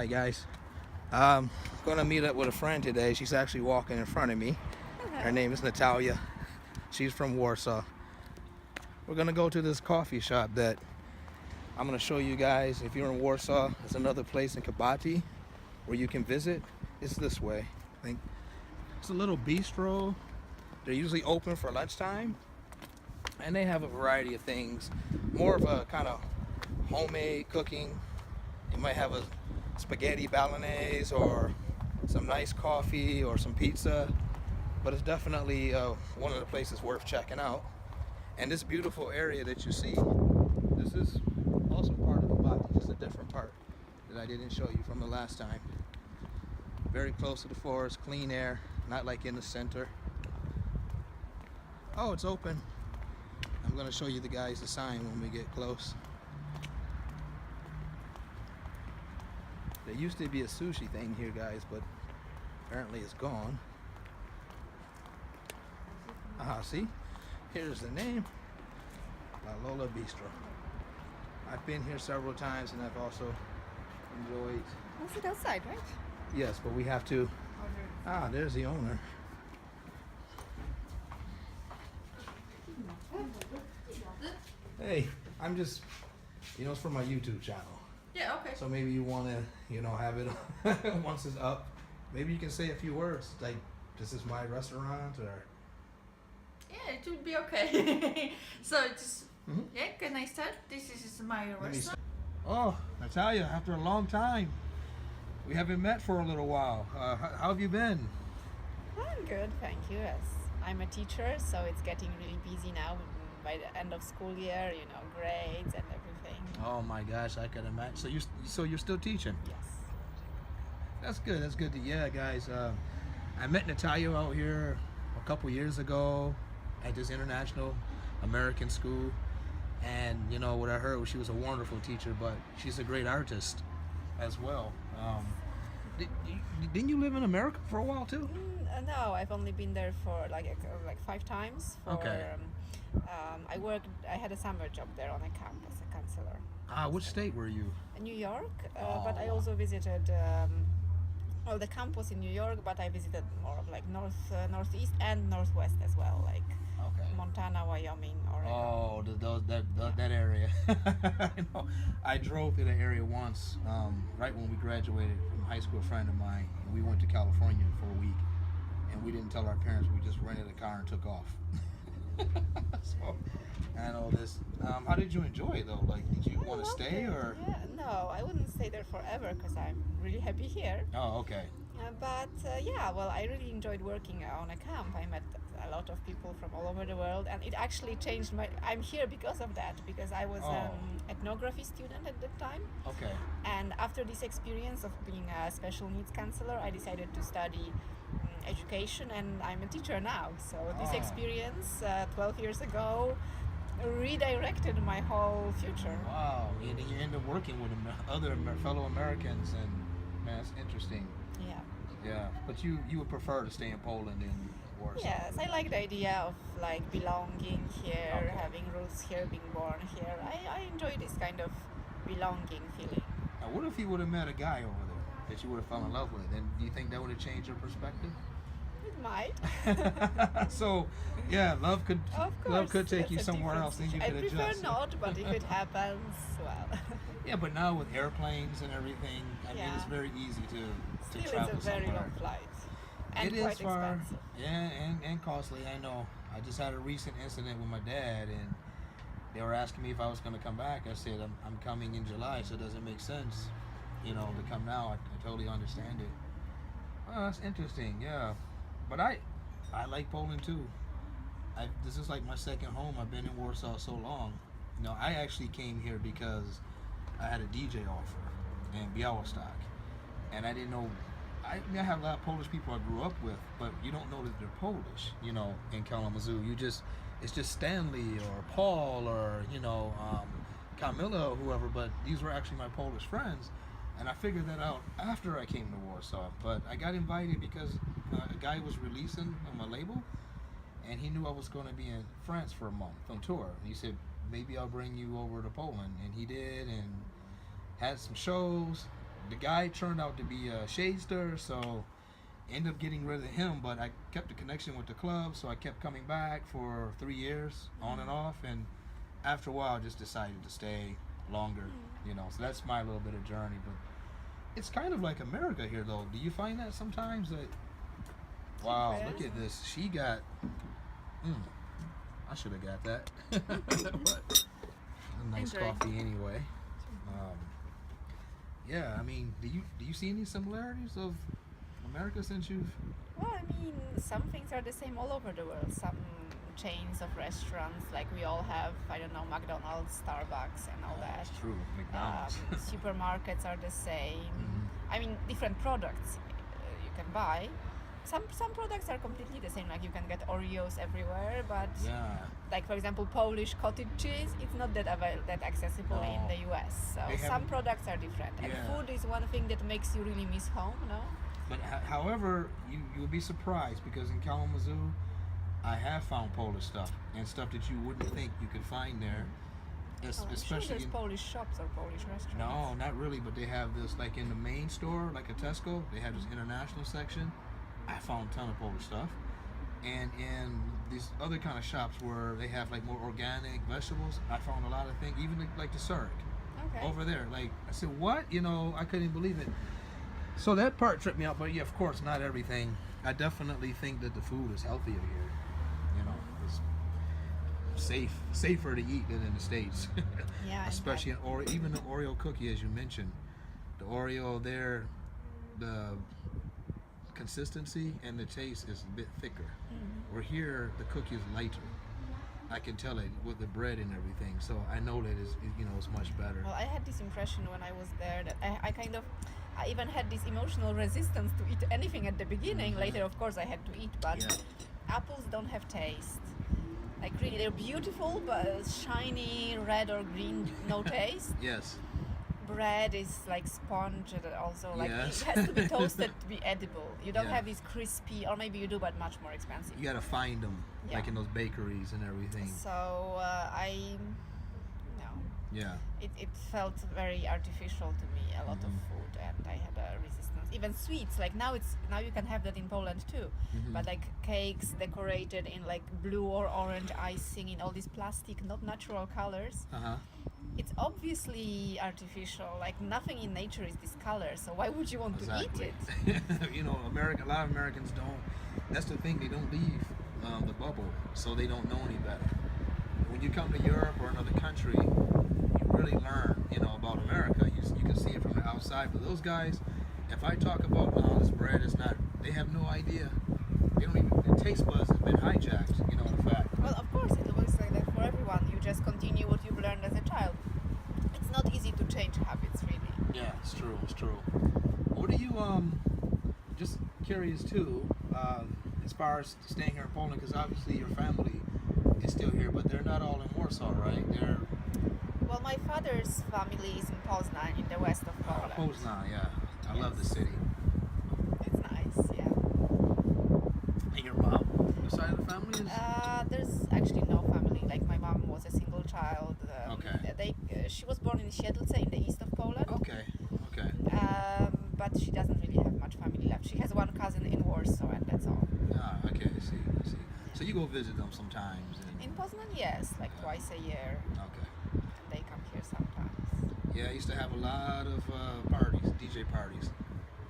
Hi guys. I'm gonna meet up with a friend today. She's actually walking in front of me. Her name is Natalia. She's from Warsaw. We're gonna go to this coffee shop that I'm gonna show you guys. If you're in Warsaw, there's another place in Kabati where you can visit. It's this way. I think it's a little bistro. They're usually open for lunchtime, and they have a variety of things. More of a kind of homemade cooking. You might have a spaghetti bolognese or some nice coffee or some pizza, but it's definitely one of the places worth checking out. And this beautiful area that you see, this is also part of the body, just a different part that I didn't show you from the last time. Very close to the forest, clean air, not like in the center. Oh, it's open. I'm going to show you the guys the sign when we get close. There used to be a sushi thing here, guys, but apparently it's gone. See? Here's the name. La Lola Bistro. I've been here several times and I've also enjoyed... I'll sit outside, right? Yes, but we have to... there's the owner. Hey, I'm just... it's for my YouTube channel. Yeah, okay. So maybe you want to, have it once it's up. Maybe you can say a few words, like, this is my restaurant, or... Yeah, it would be okay. So just, yeah, can I start? This is my restaurant. Oh, Natalia, after a long time. We haven't met for a little while. How have you been? I'm good, thank you. Yes, I'm a teacher, so it's getting really busy now by the end of school year, grades and everything. Oh my gosh, I can imagine. So you're still teaching? Yes. That's good. That's good to guys. I met Natalia out here a couple years ago at this international American school, and what I heard was she was a wonderful teacher, but she's a great artist as well. Didn't you live in America for a while too? No, I've only been there for like 5 times. Okay. I had a summer job there on a camp as a counselor. Which state were you? New York, but I also visited. The camp was in New York, but I visited more of like northeast and northwest as well, like Montana, Wyoming, Oregon. Oh, that area. I drove through the area once, right when we graduated from high school. A friend of mine, and we went to California for a week, and we didn't tell our parents. We just rented a car and took off. So, I know this. How did you enjoy it though? Like, did you want to stay or? Yeah, no, I wouldn't stay there forever because I'm really happy here. Oh, okay. I really enjoyed working on a camp. I met a lot of people from all over the world, and it actually changed I'm here because of that, because I was an ethnography student at that time. Okay. And after this experience of being a special needs counselor, I decided to study education, and I'm a teacher now. So this experience 12 years ago redirected my whole future. Wow. And then you end up working with other fellow Americans, and man, that's interesting. Yeah. Yeah, but you would prefer to stay in Poland than Warsaw? Yes, I like the idea of like belonging here, having roots here, being born here. I enjoy this kind of belonging feeling. Now, what if you would have met a guy over there that you would have fallen in love with? And do you think that would have changed your perspective? It might. So, yeah, love could take you somewhere else, then you could adjust. I prefer not, but if it happens, well. Yeah, but now with airplanes and everything, I mean, it's very easy to travel it's a very somewhere. long flight. And It quite is far, expensive. yeah, and costly. I know. I just had a recent incident with my dad, and they were asking me if I was going to come back. I said I'm coming in July, so it doesn't make sense, to come now. I totally understand it. Well, that's interesting, yeah. But I like Poland too. This is like my second home. I've been in Warsaw so long. I actually came here because I had a DJ offer in Białystok, and I didn't know. I have a lot of Polish people I grew up with, but you don't know that they're Polish, in Kalamazoo. It's just Stanley or Paul or, Camilla or whoever, but these were actually my Polish friends. And I figured that out after I came to Warsaw. But I got invited because a guy was releasing on my label, and he knew I was going to be in France for a month on tour. And he said, maybe I'll bring you over to Poland. And he did, and had some shows. the guy turned out to be a shadester, so ended up getting rid of him. But I kept the connection with the club, so I kept coming back for 3 years, on and off. And after a while, I just decided to stay longer. You know, so that's my little bit of journey. But it's kind of like America here, though. Do you find that sometimes that? Wow, look at this. She got. I should have got that. But a nice Enjoy. coffee anyway. Yeah, I mean, do you see any similarities of America since you've? Well, I mean, some things are the same all over the world. Some chains of restaurants, like we all have, I don't know, McDonald's, Starbucks, and all that. That's true. McDonald's. Supermarkets are the same. I mean, different products you can buy. Some products are completely the same. Like you can get Oreos everywhere, but Yeah. like for example, Polish cottage cheese, it's not that that accessible in No. the US. So They some haven't- products are different. And Yeah. food is one thing that makes you really miss home. No. But however, you'll be surprised because in Kalamazoo, I have found Polish stuff and stuff that you wouldn't think you could find there. I'm sure Especially there's in, Polish shops or Polish restaurants. no, not really, but they have this like in the main store, like a Tesco. They have this international section. I found a ton of Polish stuff, and in these other kind of shops where they have like more organic vegetables, I found a lot of things, even like the syrup Okay. over there. Like I said, what? You know, I couldn't believe it. So that part tripped me out, but yeah, of course, not everything. I definitely think that the food is healthier here. You know, it's safer to eat than in the States. Yeah. Especially or even the Oreo cookie, as you mentioned. The Oreo there, the consistency and the taste is a bit thicker. Where here, the cookie is lighter. I can tell it with the bread and everything, so I know that it's much better. Well, I had this impression when I was there that I even had this emotional resistance to eat anything at the beginning. Later, of course, I had to eat, but Yeah. apples don't have taste. Like really, they're beautiful, but shiny, red or green, no taste. Yes. Bread is like sponge, and also like Yes. it has to be toasted to be edible. You don't Yeah. have these crispy, or maybe you do, but much more expensive. You gotta find them, Yeah. like in those bakeries and everything. So Yeah. it felt very artificial to me, a lot of food, and I had a resistance. Even sweets, like now you can have that in Poland too, but like cakes decorated in like blue or orange icing in all these plastic, not natural colors. It's obviously artificial. Like nothing in nature is this color, so why would you want to eat it? You know, a lot of Americans don't. That's the thing. They don't leave the bubble, so they don't know any better. When you come to Europe or another country, you really learn, about America. You can see it from the outside. But those guys, if I talk about this bread, it's not. They have no idea. They don't even. The taste buds has been hijacked. In fact. Well, of course, it works like that for everyone. You just continue what you've learned as a child. It's not easy to change habits, really. Yeah, it's true. It's true. What do you just curious too, as far as staying here in Poland, because obviously your family is still here, but they're not all in Warsaw, right? They're Well, my father's family is in Poznan, in the west of Poland. Poznan, yeah. I love the Yes. city. It's nice, yeah. And your mom, the side of the family is There's actually no family. Like my mom was a single child. Okay. She was born in Siedlce in the east of Poland. okay. But she doesn't really have much family left. She has one cousin in Warsaw, and that's all. Okay, I see. So you go visit them sometimes. In Poznan, yes, like twice a year. Okay. And they come here sometimes. Yeah, I used to have a lot of parties, DJ parties,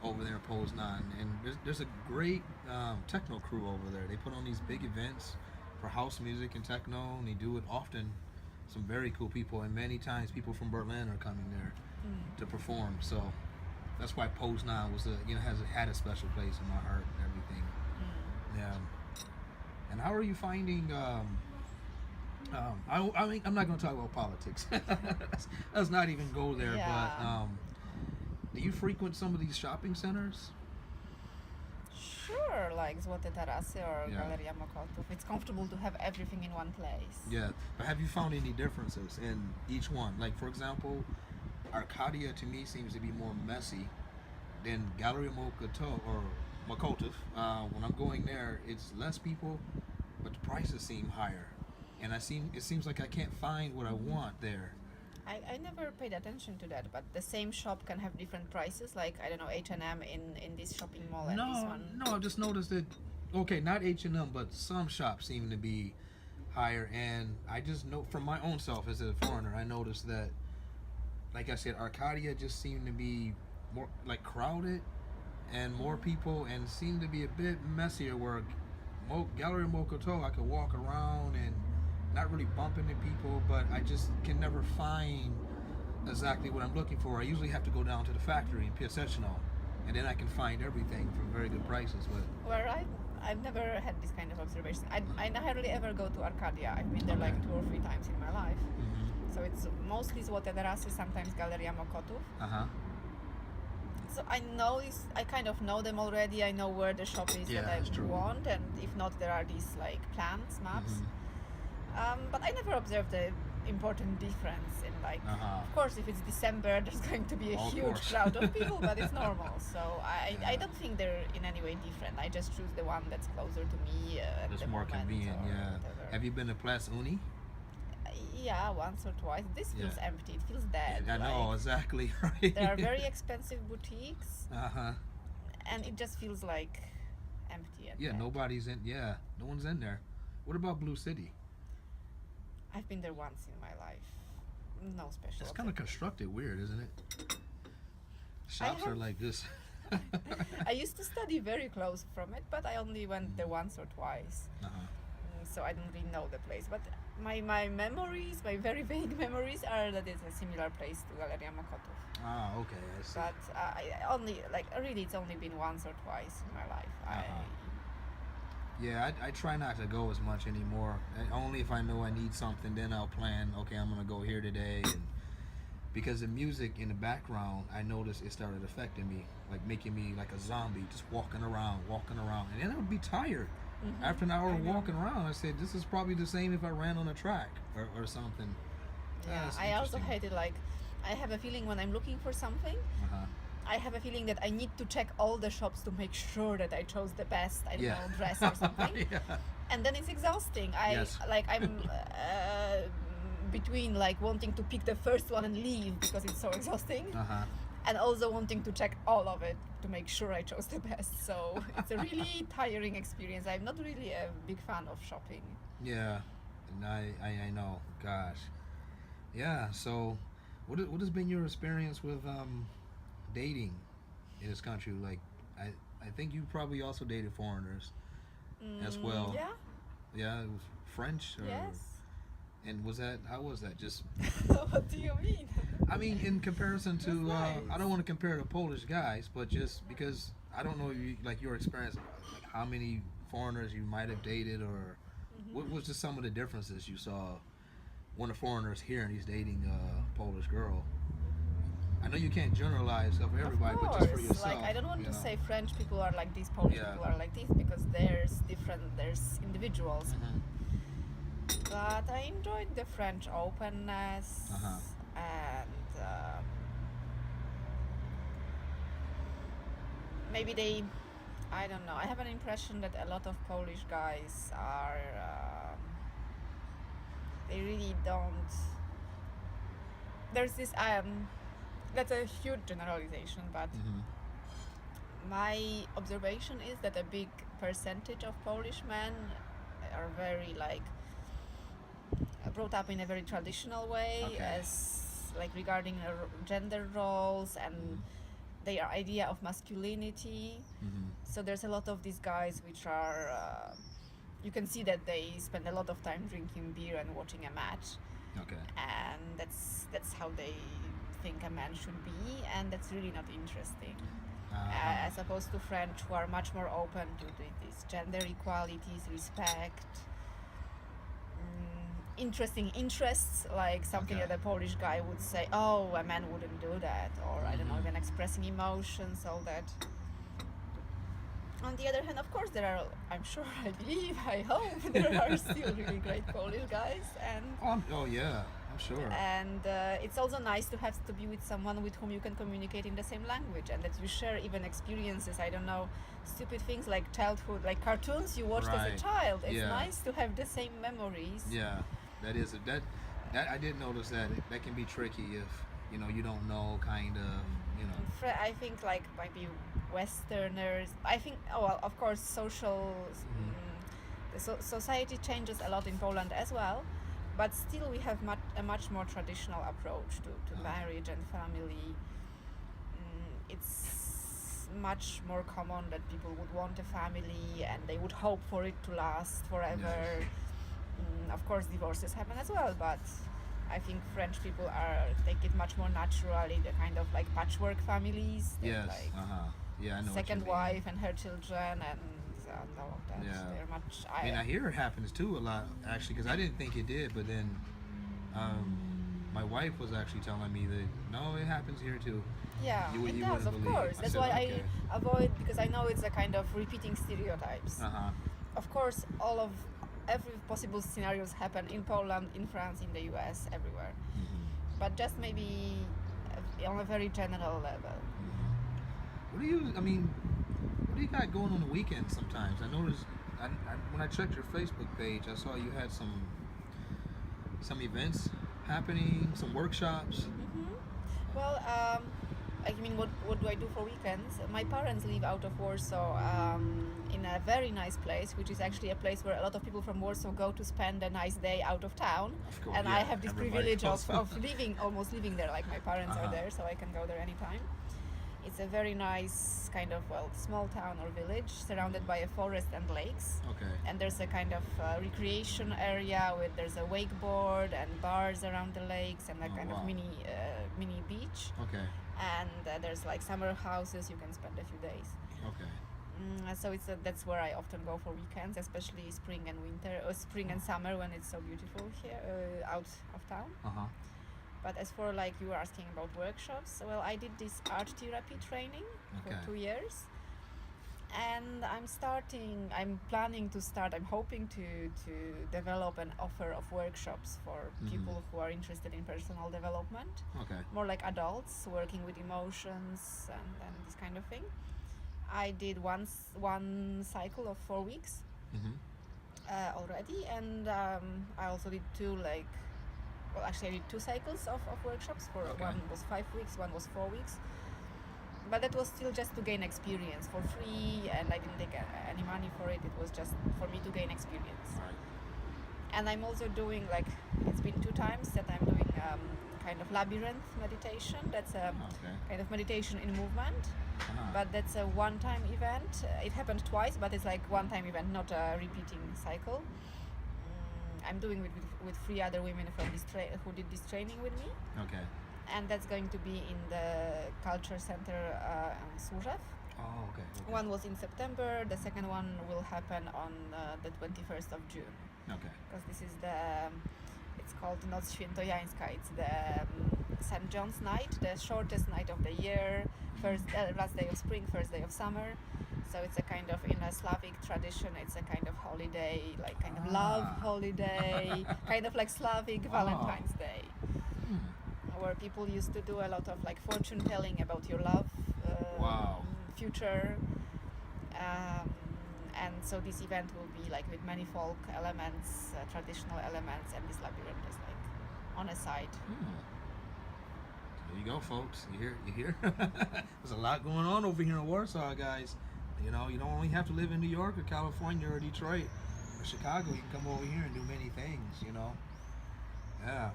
over there in Poznan, and there's a great techno crew over there. They put on these big events for house music and techno, and they do it often. Some very cool people, and many times people from Berlin are coming there to perform. So that's why Poznan was had a special place in my heart and everything. Yeah. And how are you finding? I mean, I'm not going to talk about politics. Let's not even go there. Yeah. But do you frequent some of these shopping centers? Sure, like Złote Tarasy or Yeah. Galeria Mokotów. It's comfortable to have everything in one place. Yeah. But have you found any differences in each one? Like, for example, Arcadia to me seems to be more messy than Galeria Mokotów. When I'm going there, it's less people, but the prices seem higher. And it seems like I can't find what I want there. I never paid attention to that, but the same shop can have different prices. Like I don't know, H&M in this shopping mall and this one. No, I've just noticed that. Okay, not H&M, but some shops seem to be higher, and I just know from my own self as a foreigner, I noticed that, like I said, Arcadia just seemed to be more like crowded and more people, and seemed to be a bit messier. Where Gallery Mokoto, I could walk around and not really bump into people, but I just can never find exactly what I'm looking for. I usually have to go down to the factory in Piacecino, and then I can find everything for very good prices. But Where I've never had this kind of observation. I hardly ever go to Arcadia. I've been there like 2 or 3 times in my life. So it's mostly Złote Tarasy, sometimes Galeria Mokotów. So I kind of know them already. I know where the shop is that I want, and if not, there are these like plans, maps. But I never observed the important difference in like. Of course, if it's December, there's going to be a huge crowd of people, but it's normal. So I don't think they're in any way different. I just choose the one that's closer to me. It's more convenient. Whatever. Have you been to Place Uni? Yeah, once or twice. This feels empty. It feels dead. I know, exactly right. There are very expensive boutiques. And it just feels like empty. And dead. Nobody's in. Yeah, no one's in there. What about Blue City? I've been there once in my life. No special. It's kind of constructed weird, isn't it? Shops are like this. I used to study very close from it, but I only went there once or twice. So I don't really know the place. But my memories, my very vague memories, are that it's a similar place to Galeria Mokotów. Okay, I see. But I only, like, really, it's only been once or twice in my life. I try not to go as much anymore. Only if I know I need something, then I'll plan, okay, I'm going to go here today. And because the music in the background, I noticed it started affecting me, like making me like a zombie, just walking around. And then I would be tired. After an hour of walking around, I said, this is probably the same if I ran on a track or something. Yeah, I also hated, like, I have a feeling when I'm looking for something, I have a feeling that I need to check all the shops to make sure that I chose the best, I don't know, dress or something. And then it's exhausting. I'm between like wanting to pick the first one and leave because it's so exhausting, and also wanting to check all of it to make sure I chose the best. So it's a really tiring experience. I'm not really a big fan of shopping. Yeah, and I know. Gosh. Yeah. So, what has been your experience with dating in this country? Like, I think you probably also dated foreigners as well. Yeah. Yeah, it was French. Yes. And how was that? Just. What do you mean? I mean, in comparison to, nice. I don't want to compare to Polish guys, but just because I don't know, like your experience, like how many foreigners you might have dated, or what was just some of the differences you saw when a foreigner is here and he's dating a Polish girl. I know you can't generalize for everybody, but just for yourself. Like, I don't want to say French people are like this, Polish people are like this, because there's individuals. But I enjoyed the French openness, and maybe I don't know, I have an impression that a lot of Polish guys are, they really don't, there's this, that's a huge generalization, but my observation is that a big percentage of Polish men are very like brought up in a very traditional way, as like regarding gender roles and their idea of masculinity. So there's a lot of these guys which are you can see that they spend a lot of time drinking beer and watching a match, and that's how they think a man should be, and that's really not interesting. As opposed to French, who are much more open to these gender equalities, respect, interesting interests, like something that a Polish guy would say, oh, a man wouldn't do that, or I don't know, even expressing emotions, all that. On the other hand, of course, there are, I'm sure, I believe, I hope, there are still really great Polish guys, and oh yeah, I'm sure. And it's also nice to have to be with someone with whom you can communicate in the same language, and that you share even experiences, I don't know, stupid things like childhood, like cartoons you watched as a child. It's nice to have the same memories. Yeah, that is that. That I did notice that that can be tricky if you don't know kind of I think like maybe Westerners. I think well, of course, society changes a lot in Poland as well, but still we have a much more traditional approach to marriage and family. It's much more common that people would want a family and they would hope for it to last forever. Yes. Of course, divorces happen as well, but I think French people take it much more naturally. The kind of like patchwork families. Yes. Like Yeah, I know. second what you mean. wife and her children and all of that. Yeah. They're much. I mean, I hear it happens too a lot actually, because I didn't think it did, but then my wife was actually telling me that no, it happens here too. Yeah, You it does, wouldn't of believe. course. I That's said, why okay. I avoid, because I know it's a kind of repeating stereotypes. Of course, every possible scenarios happen in Poland, in France, in the US, everywhere. But just maybe on a very general level. What do you got going on the weekends sometimes? I noticed when I checked your Facebook page, I saw you had some events happening, some workshops. Well, I mean, what do I do for weekends? My parents live out of Warsaw in a very nice place, which is actually a place where a lot of people from Warsaw go to spend a nice day out of town. Of course, And yeah, I have this everybody privilege goes. of almost living there, like my parents are there, so I can go there anytime. It's a very nice kind of, small town or village surrounded by a forest and lakes. Okay. And there's a kind of recreation area there's a wakeboard and bars around the lakes and a kind of mini beach. Okay. And there's like summer houses you can spend a few days. Okay. So that's where I often go for weekends, especially spring and winter, or spring and summer when it's so beautiful here out of town. But as for like you were asking about workshops, well, I did this art therapy training for 2 years, and I'm planning to start. I'm hoping to develop an offer of workshops for people who are interested in personal development. Okay. More like adults working with emotions and this kind of thing. I did one cycle of 4 weeks already, and I also did I did 2 cycles of workshops. One was 5 weeks, one was 4 weeks. But that was still just to gain experience for free, and I didn't take any money for it. It was just for me to gain experience. Right. And I'm also doing, it's been 2 times that I'm doing kind of labyrinth meditation. That's a kind of meditation in movement. But that's a one-time event. It happened twice, but it's like one-time event, not a repeating cycle. I'm doing it with 3 other women from who did this training with me. Okay. And that's going to be in the culture center in Służew. Oh, okay. One was in September. The second one will happen on the 21st of June. Okay. Because this is it's called Noc Świętojańska. It's the St. John's night, the shortest night of the year. Last day of spring, first day of summer. So it's a kind of, in a Slavic tradition, it's a kind of holiday, like kind of love holiday, kind of like Slavic Valentine's Day, where people used to do a lot of like fortune telling about your love future. And so this event will be like with many folk elements, traditional elements, and this labyrinth is like on a side. There you go, folks. You hear? There's a lot going on over here in Warsaw, guys. You don't only have to live in New York or California or Detroit or Chicago. You can come over here and do many things, Yeah.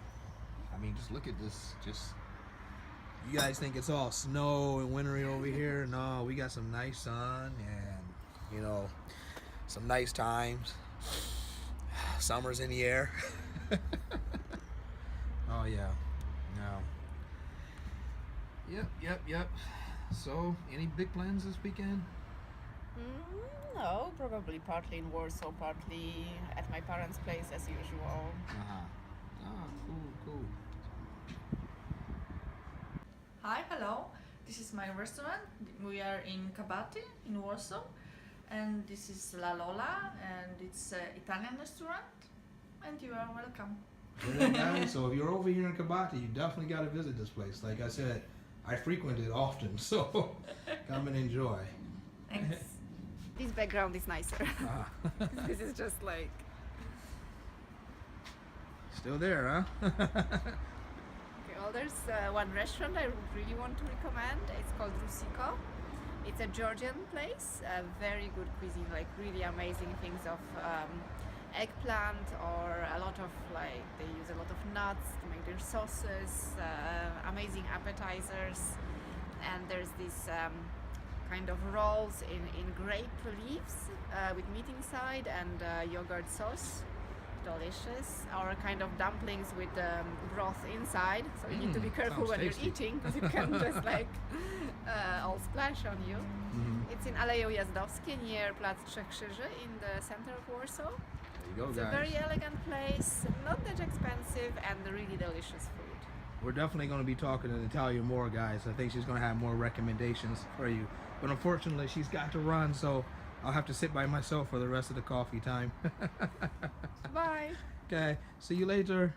I mean, just look at this. You guys think it's all snow and wintry over here? No, we got some nice sun and, some nice times. Summer's in the air. Oh, yeah. No. Yep. So, any big plans this weekend? No, probably partly in Warsaw, partly at my parents' place as usual. Cool. Hi, hello. This is my restaurant. We are in Kabati in Warsaw, and this is La Lola, and it's an Italian restaurant, and you are welcome. Brilliant, guys. So if you're over here in Kabati, you definitely got to visit this place. Like I said, I frequent it often, so come and enjoy. Thanks. This background is nicer. This is just like Still there, huh? Okay, well, there's one restaurant I really want to recommend. It's called Rusiko. It's a Georgian place, very good cuisine, like really amazing things of eggplant, or a lot of, like, they use a lot of nuts to make their sauces, amazing appetizers. And there's this kind of rolls in grape leaves with meat inside and yogurt sauce. Delicious. Or kind of dumplings with broth inside, so you need to be careful sounds when tasty. you're eating, because it can just like all splash on you. It's in Alejo Jazdowskie near Plac Trzech Krzyży in the center of Warsaw. There you go, It's guys. a very elegant place, not that expensive, and really delicious food. We're definitely going to be talking to Natalia more, guys. I think she's going to have more recommendations for you. But unfortunately, she's got to run, so I'll have to sit by myself for the rest of the coffee time. Bye! Okay, see you later.